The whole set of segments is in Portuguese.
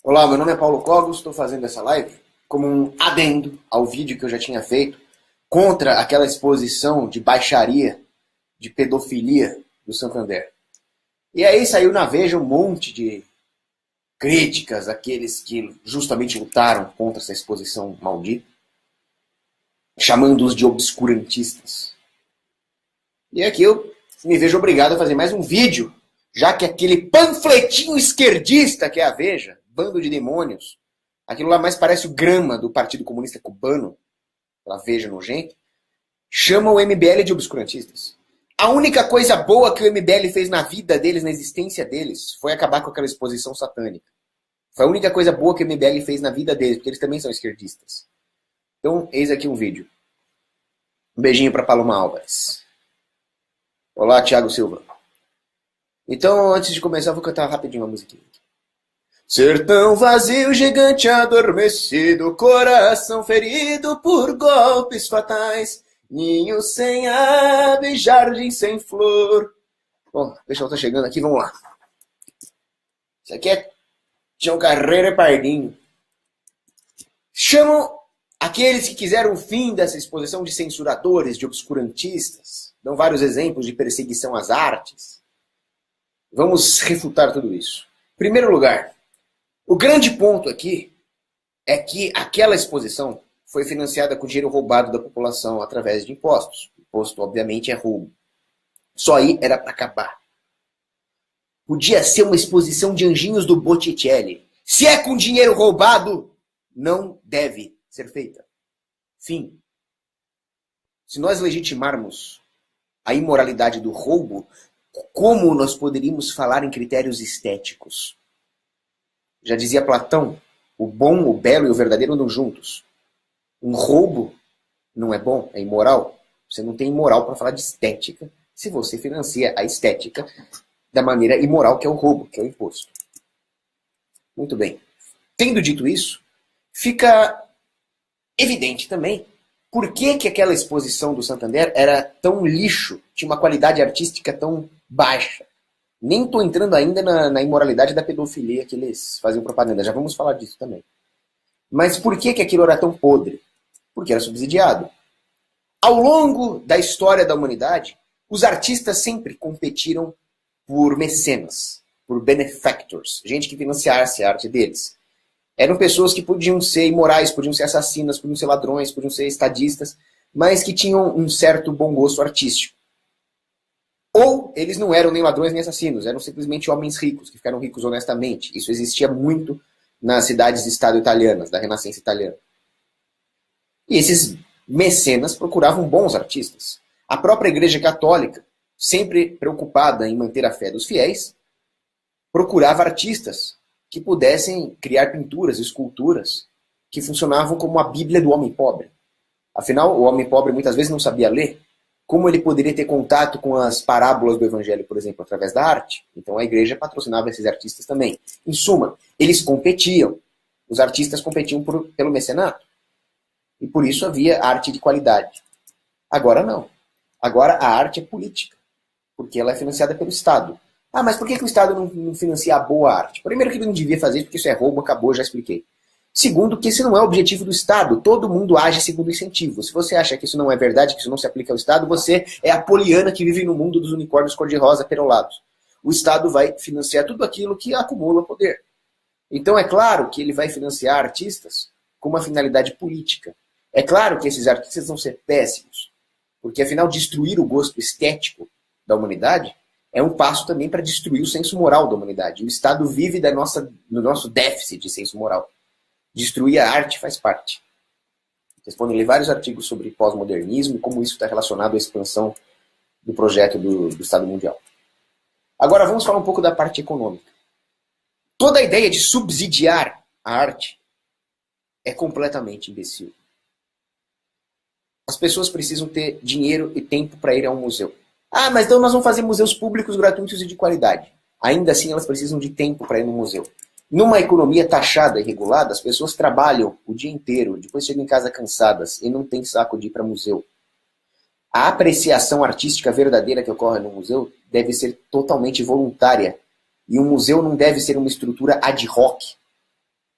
Olá, meu nome é Paulo Cogos, estou fazendo essa live como um adendo ao vídeo que eu já tinha feito contra aquela exposição de baixaria, de pedofilia do Santander. E aí saiu na Veja um monte de críticas àqueles que justamente lutaram contra essa exposição maldita, chamando-os de obscurantistas. E aqui eu me vejo obrigado a fazer mais um vídeo, já que aquele panfletinho esquerdista que é a Veja, bando de demônios, aquilo lá mais parece o Grama do Partido Comunista Cubano, pela Veja nojenta, chama o MBL de obscurantistas. A única coisa boa que o MBL fez na vida deles, na existência deles, foi acabar com aquela exposição satânica. Foi a única coisa boa que o MBL fez na vida deles, porque eles também são esquerdistas. Então, eis aqui um vídeo. Um beijinho para Paloma Álvares. Olá, Thiago Silva. Então, antes de começar, eu vou cantar rapidinho uma musiquinha. Sertão vazio, gigante adormecido, coração ferido por golpes fatais, ninho sem ave, jardim sem flor. Bom, o pessoal tá chegando aqui, vamos lá. Isso aqui é Tião Carreira e Pardinho. Chamam aqueles que quiseram o fim dessa exposição de censuradores, de obscurantistas. Dão vários exemplos de perseguição às artes. Vamos refutar tudo isso. Em primeiro lugar, o grande ponto aqui é que aquela exposição foi financiada com dinheiro roubado da população através de impostos. Imposto, obviamente, é roubo. Só aí era para acabar. Podia ser uma exposição de anjinhos do Botticelli. Se é com dinheiro roubado, não deve ser feita. Fim. Se nós legitimarmos a imoralidade do roubo, como nós poderíamos falar em critérios estéticos? Já dizia Platão, o bom, o belo e o verdadeiro andam juntos. Um roubo não é bom, é imoral. Você não tem moral para falar de estética se você financia a estética da maneira imoral que é o roubo, que é o imposto. Muito bem. Tendo dito isso, fica evidente também por que aquela exposição do Santander era tão lixo, tinha uma qualidade artística tão baixa. Nem estou entrando ainda na imoralidade da pedofilia que eles faziam propaganda. Já vamos falar disso também. Mas por que aquilo era tão podre? Porque era subsidiado. Ao longo da história da humanidade, os artistas sempre competiram por mecenas, por benefactors, gente que financiasse a arte deles. Eram pessoas que podiam ser imorais, podiam ser assassinas, podiam ser ladrões, podiam ser estadistas, mas que tinham um certo bom gosto artístico. Ou eles não eram nem ladrões nem assassinos, eram simplesmente homens ricos, que ficaram ricos honestamente. Isso existia muito nas cidades-estado italianas, da Renascença italiana. E esses mecenas procuravam bons artistas. A própria Igreja Católica, sempre preocupada em manter a fé dos fiéis, procurava artistas que pudessem criar pinturas, esculturas, que funcionavam como a Bíblia do homem pobre. Afinal, o homem pobre muitas vezes não sabia ler. Como ele poderia ter contato com as parábolas do Evangelho, por exemplo, através da arte? Então a igreja patrocinava esses artistas também. Em suma, eles competiam. Os artistas competiam pelo mecenato. E por isso havia arte de qualidade. Agora não. Agora a arte é política. Porque ela é financiada pelo Estado. Ah, mas por que o Estado não financia a boa arte? Primeiro que ele não devia fazer isso, porque isso é roubo, acabou, já expliquei. Segundo, que esse não é o objetivo do Estado. Todo mundo age segundo incentivo. Se você acha que isso não é verdade, que isso não se aplica ao Estado, você é a poliana que vive no mundo dos unicórnios cor-de-rosa perolados. O Estado vai financiar tudo aquilo que acumula poder. Então é claro que ele vai financiar artistas com uma finalidade política. É claro que esses artistas vão ser péssimos. Porque, afinal, destruir o gosto estético da humanidade é um passo também para destruir o senso moral da humanidade. O Estado vive do nosso déficit de senso moral. Destruir a arte faz parte. Vocês podem ler vários artigos sobre pós-modernismo e como isso está relacionado à expansão do projeto do Estado Mundial. Agora vamos falar um pouco da parte econômica. Toda a ideia de subsidiar a arte é completamente imbecil. As pessoas precisam ter dinheiro e tempo para ir a um museu. Ah, mas então nós vamos fazer museus públicos, gratuitos e de qualidade. Ainda assim elas precisam de tempo para ir no museu. Numa economia taxada e regulada, as pessoas trabalham o dia inteiro, depois chegam em casa cansadas e não tem saco de ir para museu. A apreciação artística verdadeira que ocorre no museu deve ser totalmente voluntária. E um museu não deve ser uma estrutura ad hoc,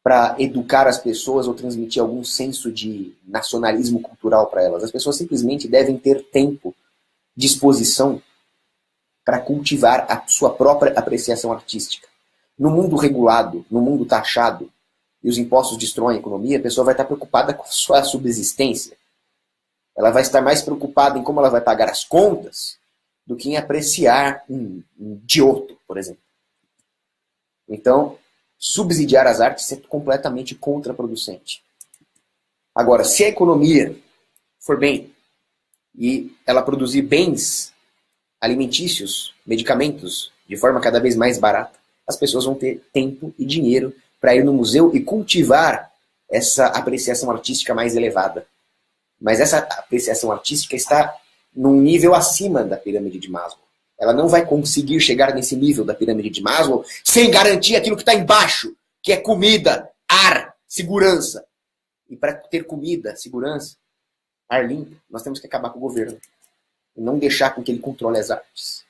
para educar as pessoas ou transmitir algum senso de nacionalismo cultural para elas. As pessoas simplesmente devem ter tempo, disposição para cultivar a sua própria apreciação artística. No mundo regulado, no mundo taxado, e os impostos destroem a economia, a pessoa vai estar preocupada com a sua subsistência. Ela vai estar mais preocupada em como ela vai pagar as contas do que em apreciar um Giotto, por exemplo. Então, subsidiar as artes é completamente contraproducente. Agora, se a economia for bem e ela produzir bens alimentícios, medicamentos, de forma cada vez mais barata, as pessoas vão ter tempo e dinheiro para ir no museu e cultivar essa apreciação artística mais elevada. Mas essa apreciação artística está num nível acima da pirâmide de Maslow. Ela não vai conseguir chegar nesse nível da pirâmide de Maslow sem garantir aquilo que está embaixo, que é comida, ar, segurança. E para ter comida, segurança, ar limpo, nós temos que acabar com o governo. E não deixar com que ele controle as artes.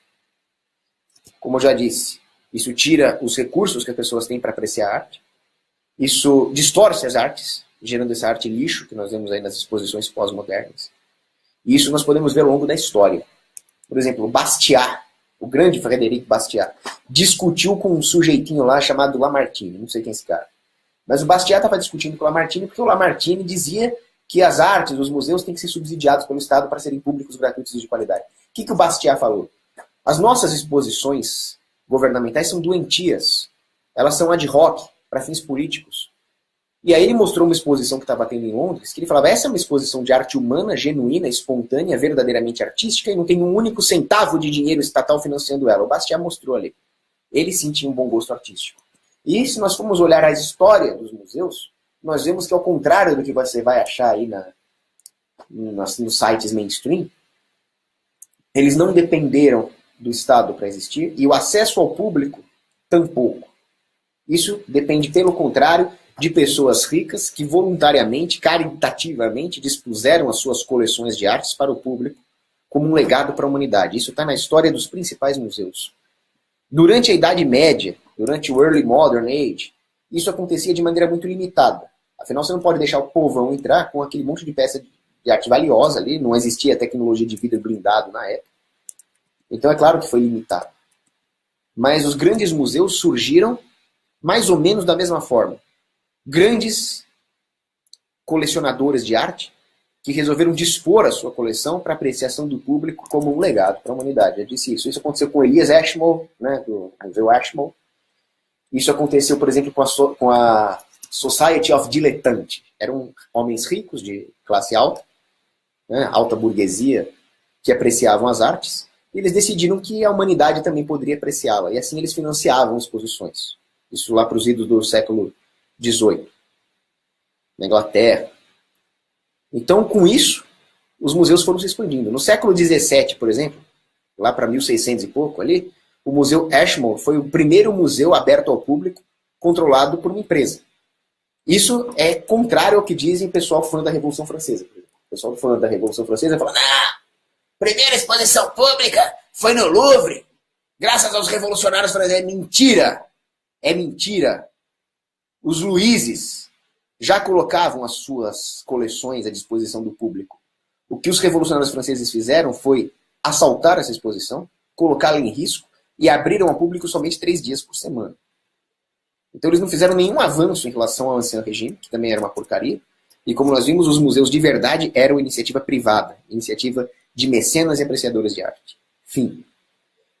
Como eu já disse, isso tira os recursos que as pessoas têm para apreciar a arte. Isso distorce as artes, gerando essa arte lixo que nós vemos aí nas exposições pós-modernas. E isso nós podemos ver ao longo da história. Por exemplo, Bastiat, o grande Frederic Bastiat, discutiu com um sujeitinho lá chamado Lamartine, não sei quem é esse cara. Mas o Bastiat estava discutindo com o Lamartine porque o Lamartine dizia que as artes, os museus têm que ser subsidiados pelo Estado para serem públicos, gratuitos e de qualidade. O que o Bastiat falou? As nossas exposições governamentais são doentias. Elas são ad hoc, para fins políticos. E aí ele mostrou uma exposição que estava tendo em Londres, que ele falava, essa é uma exposição de arte humana, genuína, espontânea, verdadeiramente artística, e não tem um único centavo de dinheiro estatal financiando ela. O Bastiat mostrou ali. Ele sim tinha um bom gosto artístico. E se nós formos olhar a história dos museus, nós vemos que ao contrário do que você vai achar aí nos sites mainstream, eles não dependeram do Estado para existir, e o acesso ao público tampouco. Isso depende, pelo contrário, de pessoas ricas que voluntariamente, caritativamente, dispuseram as suas coleções de artes para o público como um legado para a humanidade. Isso está na história dos principais museus. Durante a Idade Média, durante o Early Modern Age, isso acontecia de maneira muito limitada. Afinal, você não pode deixar o povão entrar com aquele monte de peça de arte valiosa ali, não existia tecnologia de vidro blindado na época. Então é claro que foi limitado. Mas os grandes museus surgiram mais ou menos da mesma forma. Grandes colecionadores de arte que resolveram dispor a sua coleção para apreciação do público como um legado para a humanidade. Eu disse isso. Isso aconteceu com Elias Ashmole, né, do Museu Ashmole. Isso aconteceu, por exemplo, com a Society of Dilettanti. Eram homens ricos de classe alta, né, alta burguesia, que apreciavam as artes. E eles decidiram que a humanidade também poderia apreciá-la. E assim eles financiavam exposições. Isso lá para os idos do século XVIII, na Inglaterra. Então, com isso, os museus foram se expandindo. No século XVII, por exemplo, lá para 1600 e pouco, ali, o Museu Ashmole foi o primeiro museu aberto ao público controlado por uma empresa. Isso é contrário ao que dizem o pessoal fã da Revolução Francesa. O pessoal fã da Revolução Francesa fala, primeira exposição pública foi no Louvre, graças aos revolucionários franceses. É mentira! É mentira! Os Luizes já colocavam as suas coleções à disposição do público. O que os revolucionários franceses fizeram foi assaltar essa exposição, colocá-la em risco e abriram ao público somente 3 dias por semana. Então eles não fizeram nenhum avanço em relação ao Ancien Regime, que também era uma porcaria. E como nós vimos, os museus de verdade eram iniciativa privada, iniciativa de mecenas e apreciadores de arte. Fim.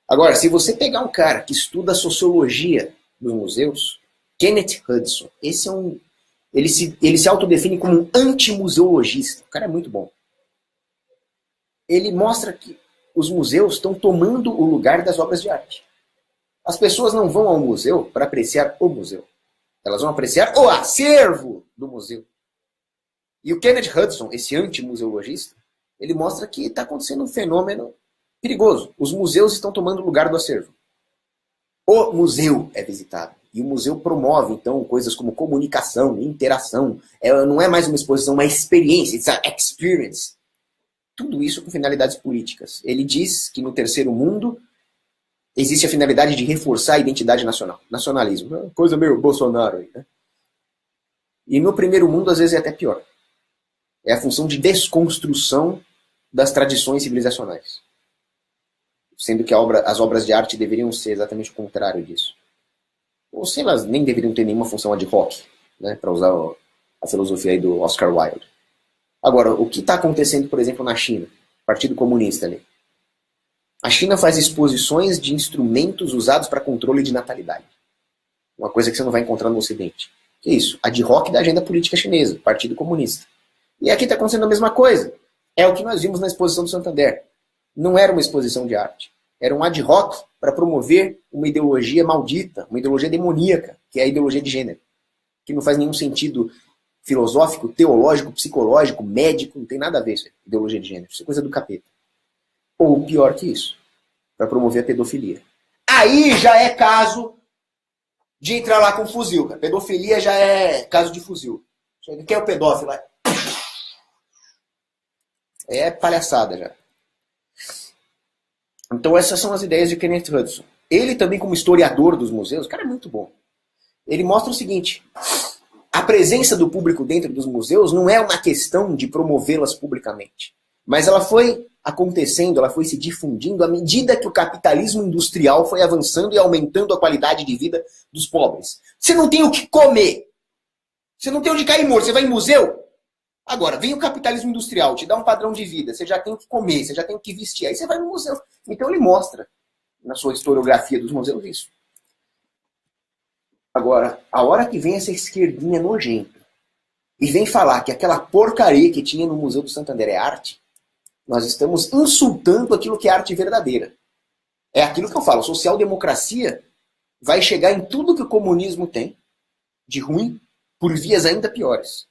Agora, se você pegar um cara que estuda a sociologia dos museus, Kenneth Hudson, ele se autodefine como um antimuseologista. O cara é muito bom. Ele mostra que os museus estão tomando o lugar das obras de arte. As pessoas não vão ao museu para apreciar o museu. Elas vão apreciar o acervo do museu. E o Kenneth Hudson, esse antimuseologista, ele mostra que está acontecendo um fenômeno perigoso. Os museus estão tomando o lugar do acervo. O museu é visitado. E o museu promove, então, coisas como comunicação, interação. Não é mais uma exposição, uma experiência. It's an experience. Tudo isso com finalidades políticas. Ele diz que no terceiro mundo existe a finalidade de reforçar a identidade nacional. Nacionalismo. Coisa meio Bolsonaro aí, né? E no primeiro mundo, às vezes, é até pior. É a função de desconstrução das tradições civilizacionais. Sendo que as obras de arte deveriam ser exatamente o contrário disso. Ou se elas nem deveriam ter nenhuma função ad hoc, né, para usar a filosofia aí do Oscar Wilde. Agora, o que está acontecendo, por exemplo, na China? Partido Comunista ali. A China faz exposições de instrumentos usados para controle de natalidade. Uma coisa que você não vai encontrar no Ocidente. Que é isso? Ad hoc da agenda política chinesa, Partido Comunista. E aqui está acontecendo a mesma coisa. É o que nós vimos na exposição do Santander. Não era uma exposição de arte. Era um ad hoc para promover uma ideologia maldita, uma ideologia demoníaca, que é a ideologia de gênero. Que não faz nenhum sentido filosófico, teológico, psicológico, médico, não tem nada a ver isso. Ideologia de gênero. Isso é coisa do capeta. Ou pior que isso, para promover a pedofilia. Aí já é caso de entrar lá com fuzil. A pedofilia já é caso de fuzil. Quem é o pedófilo? É palhaçada já. Então essas são as ideias de Kenneth Hudson. Ele também, como historiador dos museus, o cara é muito bom. Ele mostra o seguinte: a presença do público dentro dos museus não é uma questão de promovê-las publicamente. Mas ela foi acontecendo, ela foi se difundindo à medida que o capitalismo industrial foi avançando e aumentando a qualidade de vida dos pobres. Você não tem o que comer. Você não tem onde cair morto. Você vai em museu? Agora, vem o capitalismo industrial, te dá um padrão de vida. Você já tem o que comer, você já tem o que vestir. Aí você vai no museu. Então ele mostra, na sua historiografia dos museus, isso. Agora, a hora que vem essa esquerdinha nojenta e vem falar que aquela porcaria que tinha no Museu do Santander é arte, nós estamos insultando aquilo que é arte verdadeira. É aquilo que eu falo, social-democracia vai chegar em tudo que o comunismo tem, de ruim, por vias ainda piores,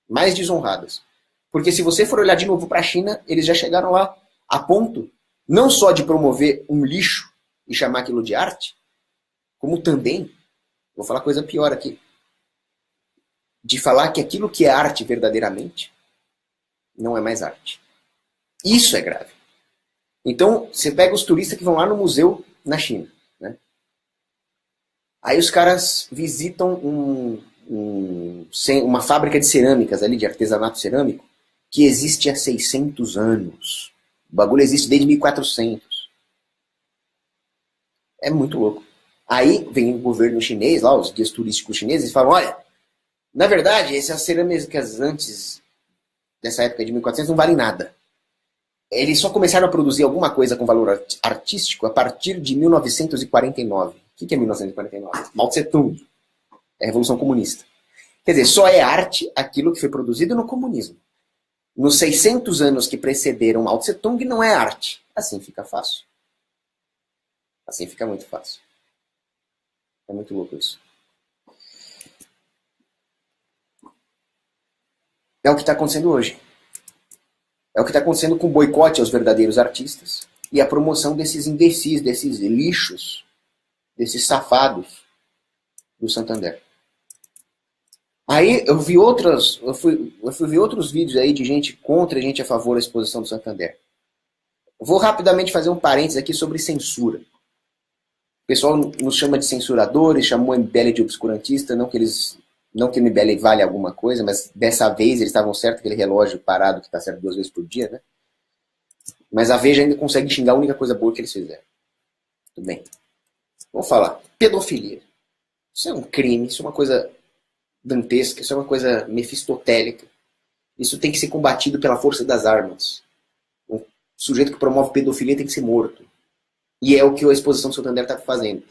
mais desonradas. Porque se você for olhar de novo para a China, eles já chegaram lá a ponto, não só de promover um lixo e chamar aquilo de arte, como também, vou falar coisa pior aqui, de falar que aquilo que é arte verdadeiramente não é mais arte. Isso é grave. Então, você pega os turistas que vão lá no museu na China, né? Aí os caras visitam uma fábrica de cerâmicas ali, de artesanato cerâmico, que existe há 600 anos. O bagulho existe desde 1400. É muito louco. Aí vem o governo chinês, lá, os guias turísticos chineses, e falam, olha, na verdade, essas cerâmicas antes dessa época de 1400 não valem nada. Eles só começaram a produzir alguma coisa com valor artístico a partir de 1949. O que é 1949? Mao Tse-tung. É a Revolução Comunista. Quer dizer, só é arte aquilo que foi produzido no comunismo. Nos 600 anos que precederam Mao Tse-tung não é arte. Assim fica fácil. Assim fica muito fácil. É muito louco isso. É o que está acontecendo hoje. É o que está acontecendo com o boicote aos verdadeiros artistas e a promoção desses imbecis, desses lixos, desses safados do Santander. Aí eu fui ver outros vídeos aí de gente contra e gente a favor da exposição do Santander. Vou rapidamente fazer um parênteses aqui sobre censura. O pessoal nos chama de censuradores, chamou a MBL de obscurantista, não que o MBL vale alguma coisa, mas dessa vez eles estavam certos, aquele relógio parado que está certo 2 vezes por dia, né? Mas a Veja ainda consegue xingar a única coisa boa que eles fizeram. Tudo bem. Vamos falar. Pedofilia. Isso é um crime, isso é uma coisa dantesca, isso é uma coisa mefistotélica. Isso tem que ser combatido pela força das armas. O sujeito que promove pedofilia tem que ser morto. E é o que a exposição do Santander está fazendo.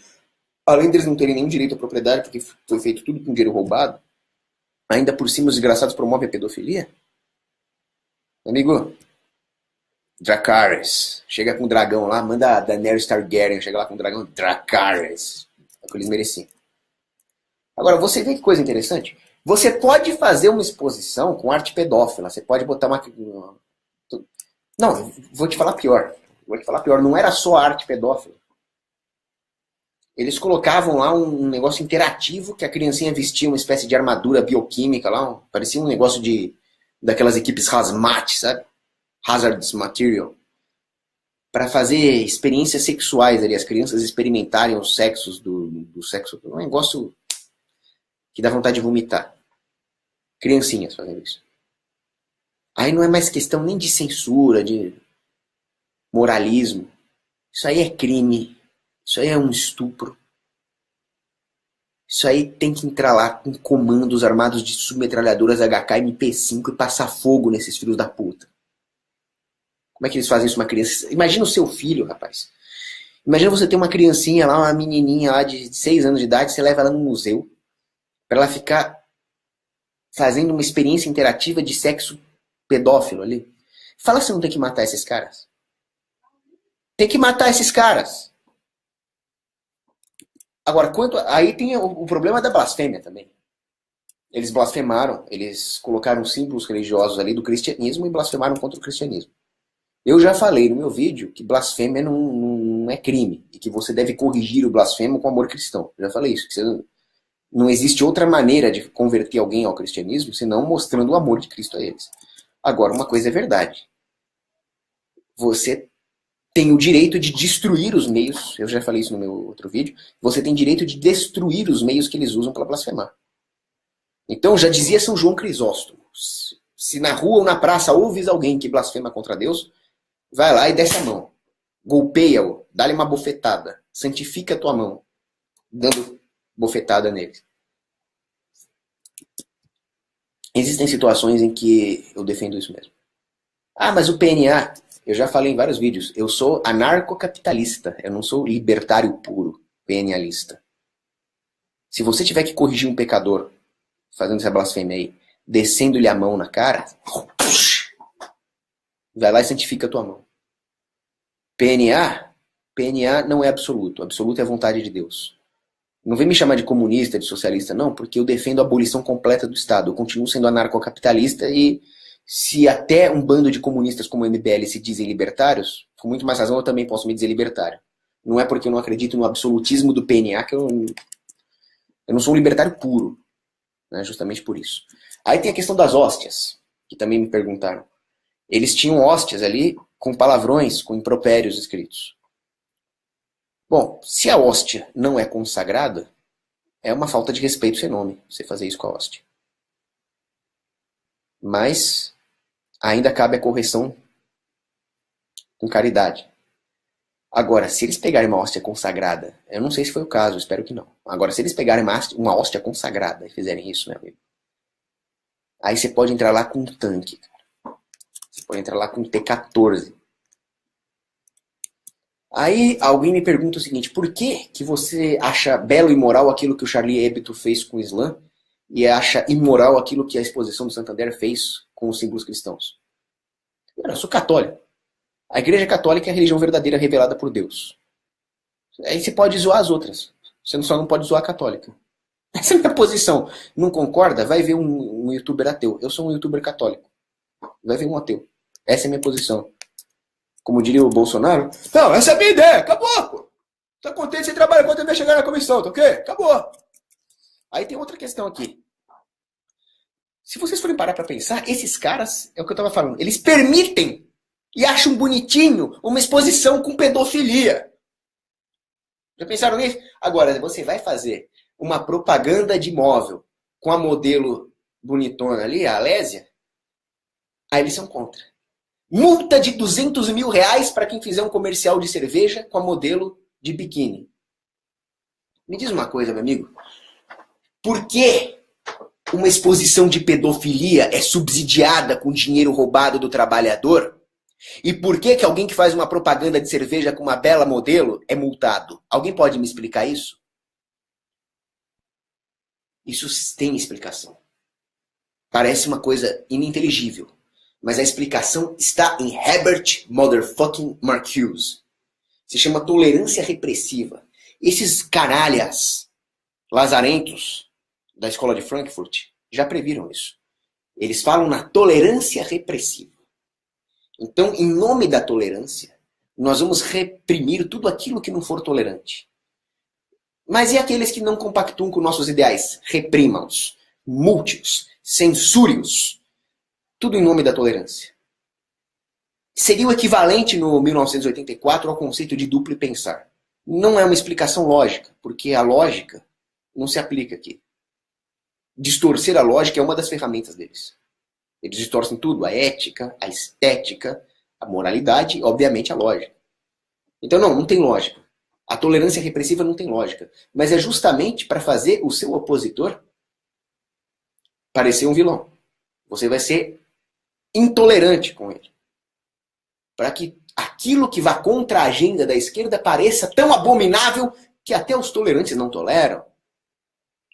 Além deles não terem nenhum direito à propriedade, porque foi feito tudo com dinheiro roubado, ainda por cima os desgraçados promovem a pedofilia? Amigo, Dracarys, chega com o dragão lá, manda a Daenerys Targaryen, chega lá com o dragão, Dracarys. É o que eles mereciam. Agora, você vê que coisa interessante? Você pode fazer uma exposição com arte pedófila, você pode botar uma... Não, vou te falar pior. Não era só arte pedófila. Eles colocavam lá um negócio interativo que a criancinha vestia uma espécie de armadura bioquímica lá, parecia um negócio daquelas equipes Hazmat, sabe? Hazardous Material. Para fazer experiências sexuais ali, as crianças experimentarem os sexos do sexo. Um negócio que dá vontade de vomitar. Criancinhas fazendo isso. Aí não é mais questão nem de censura, de moralismo. Isso aí é crime. Isso aí é um estupro. Isso aí tem que entrar lá com comandos armados de submetralhadoras HK MP5 e passar fogo nesses filhos da puta. Como é que eles fazem isso com uma criança? Imagina o seu filho, rapaz. Imagina você ter uma criancinha lá, uma menininha lá de 6 anos de idade, você leva ela no museu para ela ficar fazendo uma experiência interativa de sexo pedófilo ali. Fala se não tem que matar esses caras. Tem que matar esses caras. Agora, aí tem o problema da blasfêmia também. Eles blasfemaram, eles colocaram símbolos religiosos ali do cristianismo e blasfemaram contra o cristianismo. Eu já falei no meu vídeo que blasfêmia não é crime e que você deve corrigir o blasfemo com amor cristão. Eu já falei isso. Que não existe outra maneira de converter alguém ao cristianismo senão mostrando o amor de Cristo a eles. Agora, uma coisa é verdade. Você tem o direito de destruir os meios, eu já falei isso no meu outro vídeo, você tem direito de destruir os meios que eles usam para blasfemar. Então, já dizia São João Crisóstomo, se na rua ou na praça ouves alguém que blasfema contra Deus, vai lá e desce a mão, golpeia-o, dá-lhe uma bofetada, santifica a tua mão, dando bofetada nele. Existem situações em que eu defendo isso mesmo. Ah, mas o PNA, eu já falei em vários vídeos, eu sou anarcocapitalista, eu não sou libertário puro, PNAlista. Se você tiver que corrigir um pecador, fazendo essa blasfêmia aí, descendo-lhe a mão na cara, vai lá e santifica a tua mão. PNA não é absoluto, absoluto é a vontade de Deus. Não vem me chamar de comunista, de socialista, não, porque eu defendo a abolição completa do Estado. Eu continuo sendo anarcocapitalista e se até um bando de comunistas como o MBL se dizem libertários, com muito mais razão eu também posso me dizer libertário. Não é porque eu não acredito no absolutismo do PNA que eu não sou um libertário puro. Né, justamente por isso. Aí tem a questão das hóstias, que também me perguntaram. Eles tinham hóstias ali com palavrões, com impropérios escritos. Bom, se a hóstia não é consagrada, é uma falta de respeito sem nome, você fazer isso com a hóstia. Mas ainda cabe a correção com caridade. Agora, se eles pegarem uma hóstia consagrada, eu não sei se foi o caso, espero que não. Agora, se eles pegarem uma hóstia consagrada e fizerem isso, meu amigo, aí você pode entrar lá com um tanque, cara. Você pode entrar lá com um T-14. Aí alguém me pergunta o seguinte, por que você acha belo e moral aquilo que o Charlie Hebdo fez com o Islã e acha imoral aquilo que a exposição do Santander fez com os símbolos cristãos? Eu sou católico. A Igreja Católica é a religião verdadeira revelada por Deus. Aí você pode zoar as outras. Você só não pode zoar a católica. Essa é a minha posição. Não concorda? Vai ver um youtuber ateu. Eu sou um youtuber católico. Vai ver um ateu. Essa é a minha posição. Como diria o Bolsonaro, não, essa é a minha ideia, acabou, pô. Tá contente, você trabalha quanto vai chegar na comissão, tá ok? Acabou. Aí tem outra questão aqui. Se vocês forem parar pra pensar, esses caras, é o que eu tava falando, eles permitem e acham bonitinho uma exposição com pedofilia. Já pensaram nisso? Agora, você vai fazer uma propaganda de imóvel com a modelo bonitona ali, a Alésia, aí eles são contra. Multa de 200 mil reais para quem fizer um comercial de cerveja com a modelo de biquíni. Me diz uma coisa, meu amigo. Por que uma exposição de pedofilia é subsidiada com dinheiro roubado do trabalhador? E por que alguém que faz uma propaganda de cerveja com uma bela modelo é multado? Alguém pode me explicar isso? Isso tem explicação. Parece uma coisa ininteligível. Mas a explicação está em Herbert Motherfucking Marcuse. Se chama tolerância repressiva. Esses canalhas lazarentos da escola de Frankfurt já previram isso. Eles falam na tolerância repressiva. Então, em nome da tolerância, nós vamos reprimir tudo aquilo que não for tolerante. Mas e aqueles que não compactuam com nossos ideais? Reprimam-os, multe-os, censure-os. Tudo em nome da tolerância. Seria o equivalente no 1984 ao conceito de duplo pensar. Não é uma explicação lógica, porque a lógica não se aplica aqui. distorcer a lógica é uma das ferramentas deles. Eles distorcem tudo, a ética, a estética, a moralidade e, obviamente, a lógica. Então, não tem lógica. A tolerância repressiva não tem lógica. Mas é justamente para fazer o seu opositor parecer um vilão. Você vai ser intolerante com ele. Para que aquilo que vá contra a agenda da esquerda pareça tão abominável que até os tolerantes não toleram.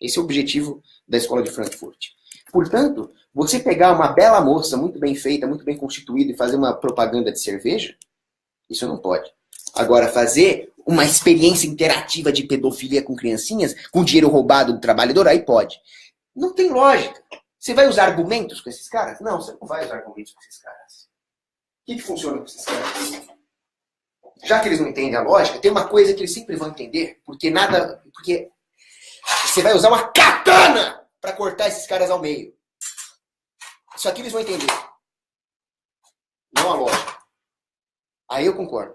Esse é o objetivo da escola de Frankfurt. Portanto, você pegar uma bela moça muito bem feita, muito bem constituída e fazer uma propaganda de cerveja, isso não pode. Agora, fazer uma experiência interativa de pedofilia com criancinhas, com dinheiro roubado do trabalhador, aí pode. Não tem lógica. Você vai usar argumentos com esses caras? Não, você não vai usar argumentos com esses caras. O que funciona com esses caras? Já que eles não entendem a lógica, tem uma coisa que eles sempre vão entender, porque você vai usar uma katana para cortar esses caras ao meio. Isso aqui eles vão entender. Não a lógica. Aí eu concordo.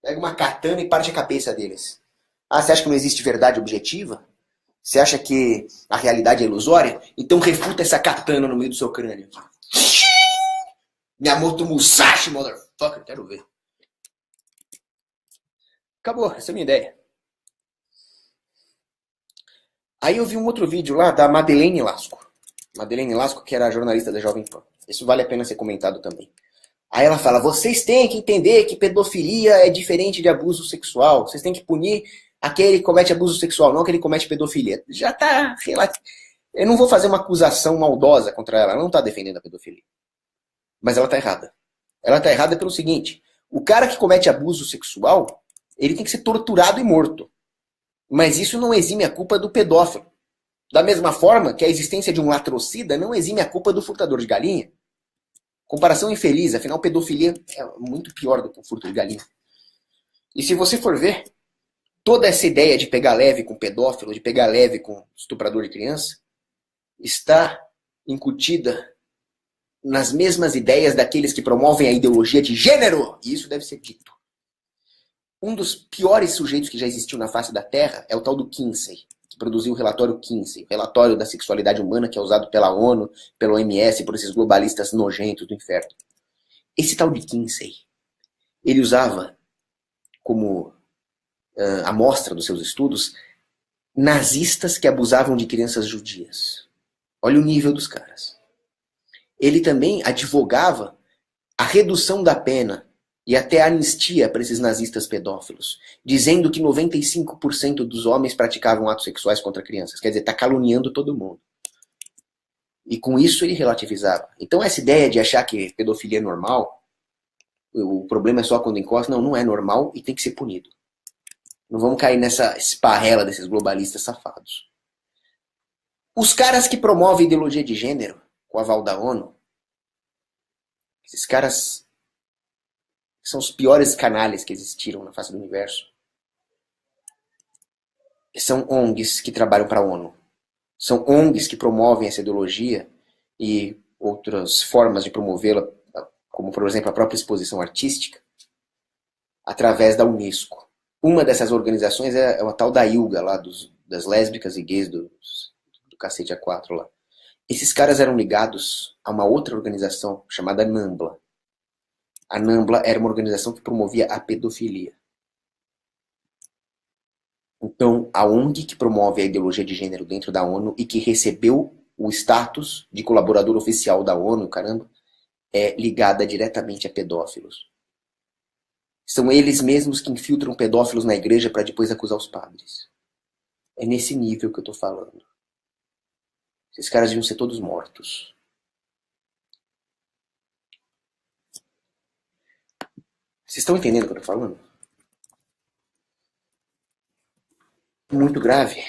Pega uma katana e parte a cabeça deles. Ah, você acha que não existe verdade objetiva? Você acha que a realidade é ilusória? Então refuta essa katana no meio do seu crânio. Miyamoto Musashi, motherfucker. Quero ver. Acabou, essa é a minha ideia. Aí eu vi um outro vídeo lá da Madeleine Lasco. Madeleine Lasco, que era a jornalista da Jovem Pan. Isso vale a pena ser comentado também. Aí ela fala, vocês têm que entender que pedofilia é diferente de abuso sexual. Vocês têm que punir aquele que comete abuso sexual, não aquele que comete pedofilia. Já tá relativo. Eu não vou fazer uma acusação maldosa contra ela. Ela não tá defendendo a pedofilia. Mas ela tá errada. Ela tá errada pelo seguinte. O cara que comete abuso sexual, ele tem que ser torturado e morto. Mas isso não exime a culpa do pedófilo. Da mesma forma que a existência de um latrocida não exime a culpa do furtador de galinha. Comparação infeliz, afinal, pedofilia é muito pior do que um furto de galinha. E se você for ver, toda essa ideia de pegar leve com pedófilo, de pegar leve com estuprador de criança, está incutida nas mesmas ideias daqueles que promovem a ideologia de gênero. E isso deve ser dito. Um dos piores sujeitos que já existiu na face da Terra é o tal do Kinsey, que produziu o relatório Kinsey, o relatório da sexualidade humana que é usado pela ONU, pela OMS, por esses globalistas nojentos do inferno. Esse tal de Kinsey, ele usava como amostra dos seus estudos nazistas que abusavam de crianças judias. Olha o nível dos caras. Ele também advogava a redução da pena e até a anistia para esses nazistas pedófilos, dizendo que 95% dos homens praticavam atos sexuais contra crianças. Quer dizer, está caluniando todo mundo. E com isso ele relativizava. Então essa ideia de achar que pedofilia é normal, o problema é só quando encosta, não é normal e tem que ser punido. Não vamos cair nessa esparrela desses globalistas safados. Os caras que promovem ideologia de gênero, com o aval da ONU, esses caras são os piores canalhas que existiram na face do universo. São ONGs que trabalham para a ONU. São ONGs que promovem essa ideologia e outras formas de promovê-la, como por exemplo a própria exposição artística, através da Unesco. Uma dessas organizações é a tal da ILGA, lá das lésbicas e gays do cacete A4 lá. Esses caras eram ligados a uma outra organização chamada NAMBLA. A NAMBLA era uma organização que promovia a pedofilia. Então, a ONG que promove a ideologia de gênero dentro da ONU e que recebeu o status de colaborador oficial da ONU, caramba, é ligada diretamente a pedófilos. São eles mesmos que infiltram pedófilos na igreja para depois acusar os padres. É nesse nível que eu estou falando. Esses caras deviam ser todos mortos. Vocês estão entendendo o que eu estou falando? Muito grave.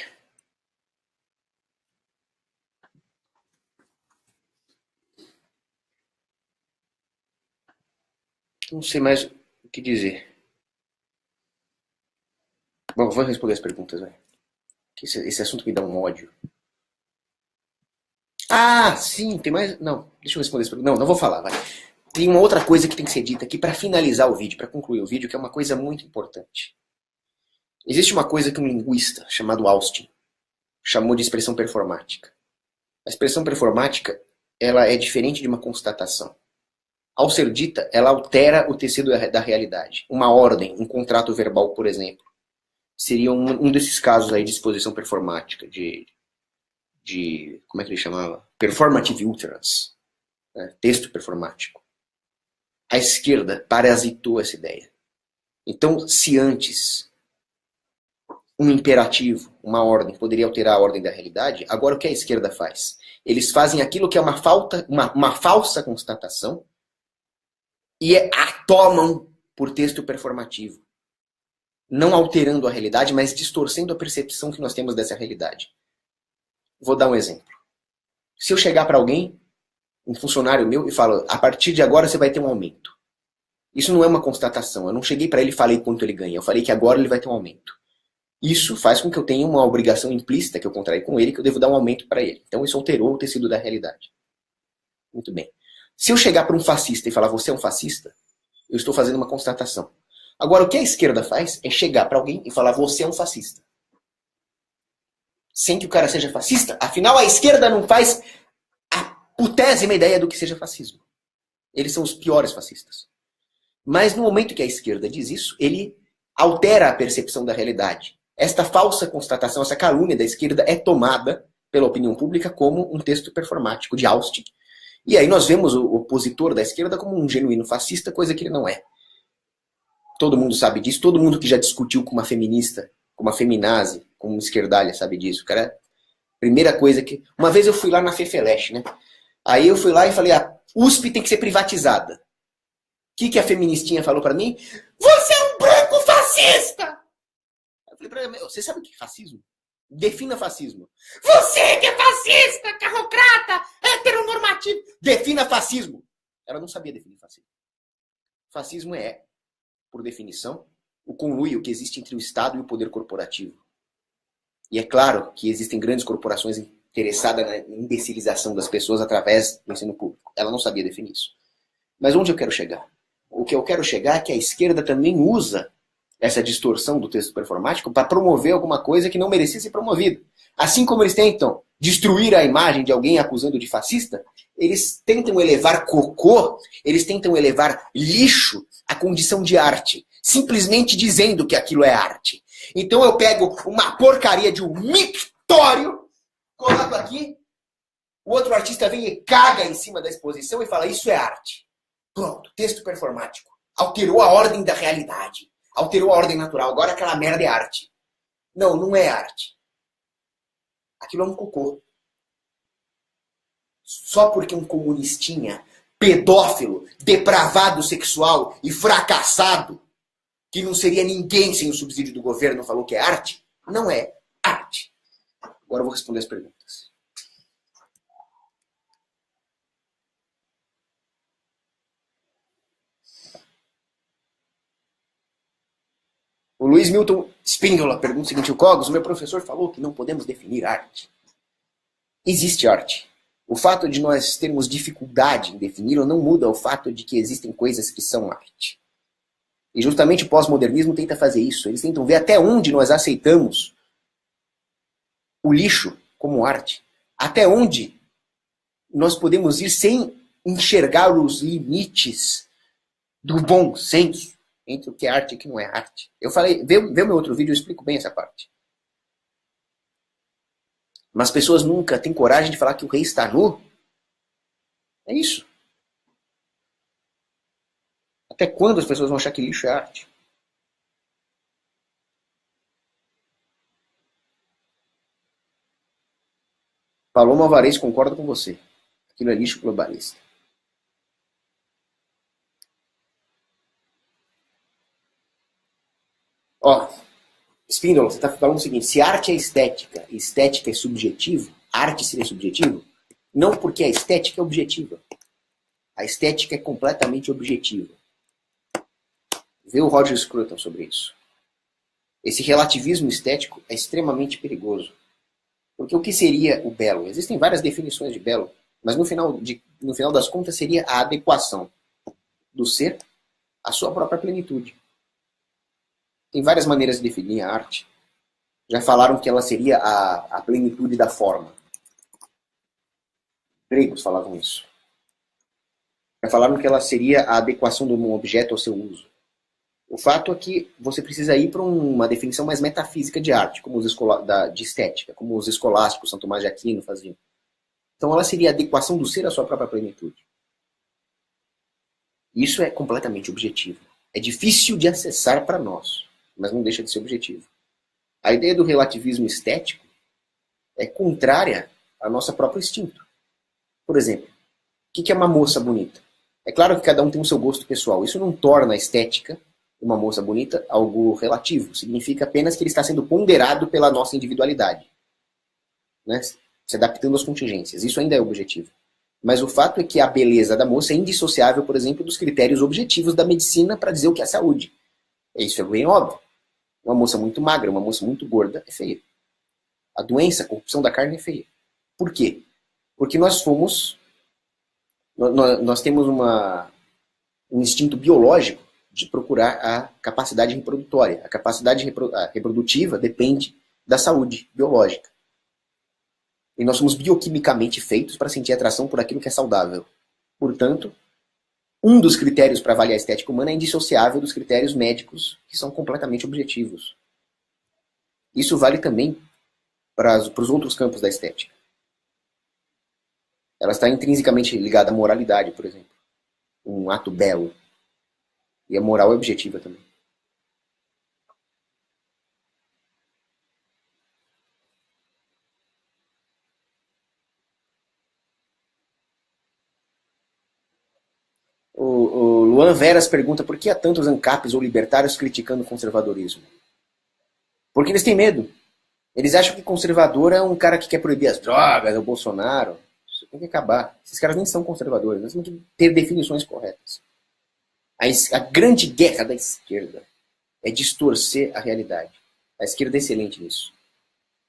Não sei mais o que dizer. Bom, vou responder as perguntas, vai. Esse assunto me dá um ódio. Ah, sim, tem mais... Não, deixa eu responder essa pergunta. Não vou falar, vai. Tem uma outra coisa que tem que ser dita aqui para finalizar o vídeo, para concluir o vídeo, que é uma coisa muito importante. Existe uma coisa que um linguista chamado Austin chamou de expressão performática. A expressão performática, ela é diferente de uma constatação. Ao ser dita, ela altera o tecido da realidade. Uma ordem, um contrato verbal, por exemplo, seria um desses casos aí de exposição performática, como é que ele chamava? Performative utterance, né? Texto performático. A esquerda parasitou essa ideia. Então, se antes um imperativo, uma ordem, poderia alterar a ordem da realidade, agora o que a esquerda faz? Eles fazem aquilo que é uma falsa constatação e a tomam por texto performativo. Não alterando a realidade, mas distorcendo a percepção que nós temos dessa realidade. Vou dar um exemplo. Se eu chegar para alguém, um funcionário meu, e falo, a partir de agora você vai ter um aumento. Isso não é uma constatação. Eu não cheguei para ele e falei quanto ele ganha. Eu falei que agora ele vai ter um aumento. Isso faz com que eu tenha uma obrigação implícita que eu contraí com ele, que eu devo dar um aumento para ele. Então isso alterou o tecido da realidade. Muito bem. Se eu chegar para um fascista e falar, você é um fascista, eu estou fazendo uma constatação. Agora, o que a esquerda faz é chegar para alguém e falar, você é um fascista. Sem que o cara seja fascista. Afinal, a esquerda não faz a putésima ideia do que seja fascismo. Eles são os piores fascistas. Mas no momento que a esquerda diz isso, ele altera a percepção da realidade. Esta falsa constatação, essa calúnia da esquerda é tomada pela opinião pública como um texto performático de Austin. E aí nós vemos o opositor da esquerda como um genuíno fascista, coisa que ele não é. Todo mundo sabe disso, todo mundo que já discutiu com uma feminista, com uma feminazi, com uma esquerdalha sabe disso. Cara, primeira coisa que... Uma vez eu fui lá na Fefeleche, né? Aí eu fui lá e falei, a USP tem que ser privatizada. O que a feministinha falou pra mim? Você é um branco fascista! Eu falei pra ela, você sabe o que é fascismo? Defina fascismo. Você que é fascista, carrocrata, heteronormativo. Defina fascismo. Ela não sabia definir fascismo. Fascismo é, por definição, o conluio que existe entre o Estado e o poder corporativo. E é claro que existem grandes corporações interessadas na imbecilização das pessoas através do ensino público. Ela não sabia definir isso. Mas onde eu quero chegar? O que eu quero chegar é que a esquerda também usa essa distorção do texto performático para promover alguma coisa que não merecia ser promovida. Assim como eles tentam destruir a imagem de alguém acusando de fascista, eles tentam elevar cocô, eles tentam elevar lixo à condição de arte, simplesmente dizendo que aquilo é arte. Então eu pego uma porcaria de um mictório, coloco aqui, o outro artista vem e caga em cima da exposição e fala, isso é arte. Pronto, texto performático. Alterou a ordem da realidade. Alterou a ordem natural. Agora aquela merda é arte. Não, não é arte. Aquilo é um cocô. Só porque um comunistinha, pedófilo, depravado sexual e fracassado, que não seria ninguém sem o subsídio do governo, falou que é arte, não é arte. Agora eu vou responder as perguntas. O Luiz Milton Spíndola pergunta o seguinte, o Cogos, o meu professor falou que não podemos definir arte. Existe arte. O fato de nós termos dificuldade em defini-lo não muda o fato de que existem coisas que são arte. E justamente o pós-modernismo tenta fazer isso. Eles tentam ver até onde nós aceitamos o lixo como arte. Até onde nós podemos ir sem enxergar os limites do bom senso entre o que é arte e o que não é arte. Eu falei, vê o meu outro vídeo, eu explico bem essa parte. Mas as pessoas nunca têm coragem de falar que o rei está nu. É isso. Até quando as pessoas vão achar que lixo é arte? Paloma Alvarez, concordo com você. Aquilo é lixo globalista. Ó, Spíndola, você está falando o seguinte, se arte é estética e estética é subjetivo, arte seria subjetivo? Não, porque a estética é objetiva. A estética é completamente objetiva. Vê o Roger Scruton sobre isso. Esse relativismo estético é extremamente perigoso. Porque o que seria o belo? Existem várias definições de belo, mas no final das contas seria a adequação do ser à sua própria plenitude. Tem várias maneiras de definir a arte. Já falaram que ela seria a plenitude da forma. Gregos falavam isso. Falaram que ela seria a adequação de um objeto ao seu uso. O fato é que você precisa ir para uma definição mais metafísica de arte, como de estética, como os escolásticos, São Tomás de Aquino faziam. Então ela seria a adequação do ser à sua própria plenitude. Isso é completamente objetivo. É difícil de acessar para nós, mas não deixa de ser objetivo. A ideia do relativismo estético é contrária ao nosso próprio instinto. Por exemplo, o que é uma moça bonita? É claro que cada um tem o seu gosto pessoal. Isso não torna a estética de uma moça bonita algo relativo. Significa apenas que ele está sendo ponderado pela nossa individualidade, né? Se adaptando às contingências. Isso ainda é objetivo. Mas o fato é que a beleza da moça é indissociável, por exemplo, dos critérios objetivos da medicina para dizer o que é saúde. Isso é bem óbvio. Uma moça muito magra, uma moça muito gorda é feia. A doença, a corrupção da carne é feia. Por quê? Porque nós temos um instinto biológico de procurar a capacidade reprodutória. A capacidade reprodutiva depende da saúde biológica. E nós somos bioquimicamente feitos para sentir atração por aquilo que é saudável. Portanto, um dos critérios para avaliar a estética humana é indissociável dos critérios médicos, que são completamente objetivos. Isso vale também para os outros campos da estética. Ela está intrinsecamente ligada à moralidade, por exemplo. Um ato belo. E a moral é objetiva também. O Luan Veras pergunta por que há tantos ANCAPs ou libertários criticando o conservadorismo. Porque eles têm medo. Eles acham que conservador é um cara que quer proibir as drogas, é o Bolsonaro. Isso tem que acabar. Esses caras nem são conservadores. Nós temos que ter definições corretas. A grande guerra da esquerda é distorcer a realidade. A esquerda é excelente nisso.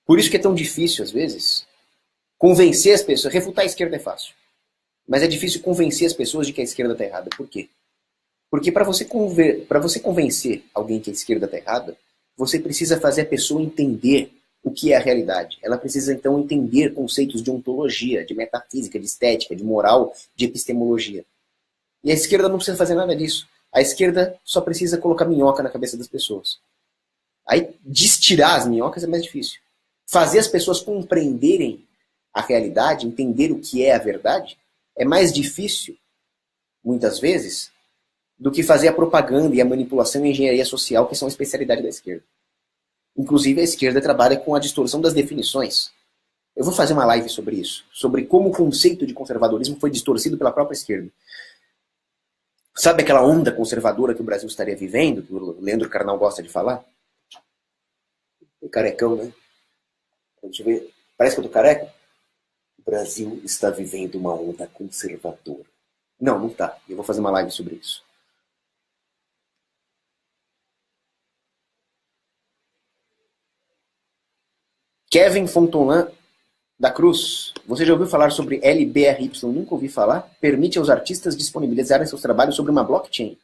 Por isso que é tão difícil, às vezes, convencer as pessoas. Refutar a esquerda é fácil. Mas é difícil convencer as pessoas de que a esquerda está errada. Por quê? Porque para você convencer alguém que a esquerda está errada, você precisa fazer a pessoa entender o que é a realidade. Ela precisa, então, entender conceitos de ontologia, de metafísica, de estética, de moral, de epistemologia. E a esquerda não precisa fazer nada disso. A esquerda só precisa colocar minhoca na cabeça das pessoas. Aí, destirar as minhocas é mais difícil. Fazer as pessoas compreenderem a realidade, entender o que é a verdade, é mais difícil, muitas vezes, do que fazer a propaganda e a manipulação e a engenharia social, que são a especialidade da esquerda. Inclusive, a esquerda trabalha com a distorção das definições. Eu vou fazer uma live sobre isso, sobre como o conceito de conservadorismo foi distorcido pela própria esquerda. Sabe aquela onda conservadora que o Brasil estaria vivendo, que o Leandro Carnal gosta de falar? Carecão, né? Deixa eu ver. Parece que eu tô careca? O Brasil está vivendo uma onda conservadora. Não, não tá. Eu vou fazer uma live sobre isso. Kevin Fontolan da Cruz. Você já ouviu falar sobre LBRY? Nunca ouvi falar. Permite aos artistas disponibilizarem seus trabalhos sobre uma blockchain.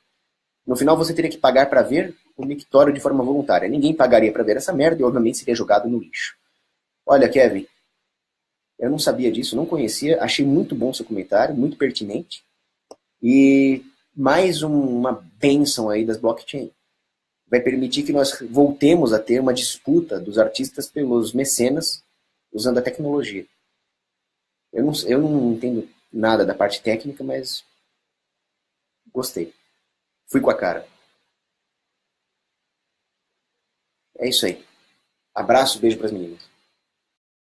No final você teria que pagar para ver o mictório de forma voluntária. Ninguém pagaria para ver essa merda e obviamente seria jogado no lixo. Olha, Kevin, eu não sabia disso, não conhecia. Achei muito bom seu comentário, muito pertinente. E mais uma bênção aí das blockchain. Vai permitir que nós voltemos a ter uma disputa dos artistas pelos mecenas usando a tecnologia. Eu não entendo nada da parte técnica, mas gostei. Fui com a cara. É isso aí. Abraço, beijo para as meninas.